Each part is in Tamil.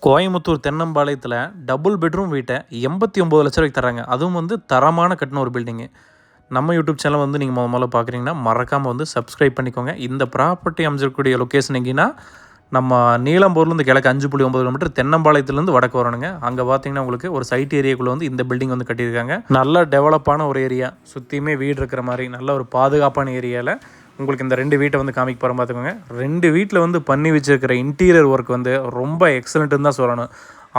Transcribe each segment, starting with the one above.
கோயம்புத்தூர் தென்னம்பாளையத்தில் டபுள் பெட்ரூம் வீட்டை 89 லட்ச ரூபாய்க்கு தராங்க. அதுவும் வந்து தரமான கட்டின ஒரு பில்டிங்கு. நம்ம யூடியூப் சேனல் வந்து நீங்கள் முதல்ல பார்க்குறீங்கன்னா மறக்காமல் வந்து சப்ஸ்கிரைப் பண்ணிக்கோங்க. இந்த ப்ராப்பர்ட்டி அமைச்சிருக்கக்கூடிய லொக்கேஷன் எங்கேன்னா நம்ம நீலம்பூர்லேருந்து கிழக்கு 5.9 கிலோமீட்டர், தென்னம்பாளையத்துலேருந்து வடக்கு வரணுங்க. அங்கே பார்த்தீங்கன்னா உங்களுக்கு ஒரு சைட் ஏரியாக்குள்ளே வந்து இந்த பில்டிங் வந்து கட்டியிருக்காங்க. நல்ல டெவலப்பான ஒரு ஏரியா, சுற்றியுமே வீடு இருக்கிற மாதிரி நல்ல ஒரு பாதுகாப்பான ஏரியாவில் உங்களுக்கு இந்த 2 வீட்டை வந்து காமிக்க போகிறோம். பார்த்துக்கோங்க, 2 வீட்டில் வந்து பண்ணி வச்சுருக்கிற இன்டீரியர் ஒர்க் வந்து ரொம்ப எக்ஸலண்ட்டுன்னு தான் சொல்லணும்.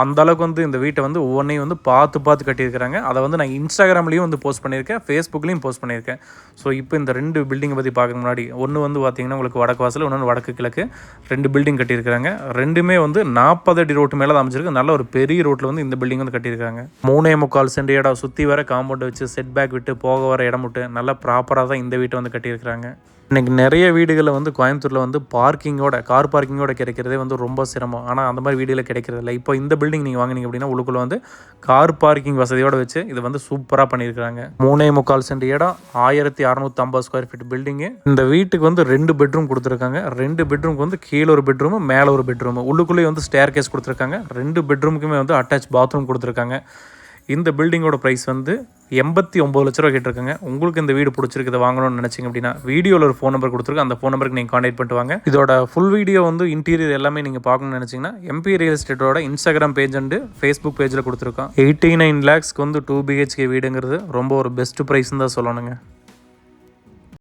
அந்தளவுக்கு வந்து இந்த வீட்டை வந்து ஒவ்வொன்றையும் வந்து பார்த்து கட்டியிருக்கிறாங்க. அதை வந்து நான் இன்ஸ்டாகிராம்லேயும் வந்து போஸ்ட் பண்ணியிருக்கேன், ஃபேஸ்புக்லேயும் போஸ்ட் பண்ணியிருக்கேன். ஸோ இப்போ இந்த 2 பில்டிங்கை பற்றி பார்க்க முன்னாடி ஒன்று வந்து பார்த்திங்கன்னா உங்களுக்கு வடக்கு வாசல், இன்னொன்று வடக்கு கிழக்கு 2 பில்டிங் கட்டியிருக்காங்க. ரெண்டுமே வந்து 40 அடி ரோட்டு மேலே தான் அமைச்சிருக்கு. நல்ல ஒரு பெரிய ரோட்டில் வந்து இந்த பில்டிங் வந்து கட்டியிருக்காங்க. 3.25 சென்ட் இடம் சுற்றி வர காம்பவுண்ட் வச்சு செட் பேக் விட்டு போக வர இடம் விட்டு நல்லா ப்ராப்பராக தான் இந்த வீட்டை வந்து கட்டியிருக்கிறாங்க. இன்றைக்கி நிறைய வீடுகளில் வந்து கோயம்புத்தூரில் வந்து கார் பார்க்கிங்கோட கிடைக்கிறதே வந்து ரொம்ப சிரமம். ஆனால் அந்த மாதிரி வீடுகளில் கிடைக்கிறது இல்லை. இப்போ இந்த பில்டிங் நீங்கள் வாங்கினீங்க அப்படின்னா உள்ளுக்குள்ளே வந்து கார் பார்க்கிங் வசதியோடு வச்சு இதை வந்து சூப்பராக பண்ணியிருக்காங்க. 3.25 சென்ட் இடம், 1650 ஸ்கொயர் ஃபீட் பில்டிங்கு. இந்த வீட்டுக்கு வந்து 2 பெட்ரூம் கொடுத்துருக்காங்க. 2 பெட்ரூமுக்கு வந்து கீழே ஒரு பெட்ரூமு, மேலே ஒரு பெட்ரூமு, உள்ளுக்குள்ளேயே வந்து ஸ்டேர் கேஸ் கொடுத்துருக்காங்க. 2 பெட்ரூமுக்குமே வந்து அட்டாச் பாத்ரூம் கொடுத்துருக்காங்க. இந்த பில்டிங்கோட ப்ரைஸ் வந்து 89 லட்ச ரூபா கேட்டிருக்காங்க. உங்களுக்கு இந்த வீடு பிடிச்சிருக்குது வாங்கணும்னு நினச்சிங்க அப்படின்னா வீடியோவில் ஒரு ஃபோன் நம்பர் கொடுத்துருக்கோம். அந்த ஃபோன் நம்பருக்கு நீங்கள் கான்டாக்ட் பண்ணிட்டு வாங்க. இதோட ஃபுல் வீடியோ வந்து இன்டீரியர் எல்லாமே நீங்கள் பார்க்கணும்னு நினச்சிங்கன்னா எம்பி ரியல் எஸ்டேட்டோட இன்ஸ்டாகிராம் பேஜ் அண்டு ஃபேஸ்புக் பேஜில் கொடுத்துருக்கோம். 89 lakhsக்கு வந்து 2 BHK வீடுங்கிறது ரொம்ப ஒரு பெஸ்ட் ப்ரைஸ்ன்னு தான் சொல்லணுங்க.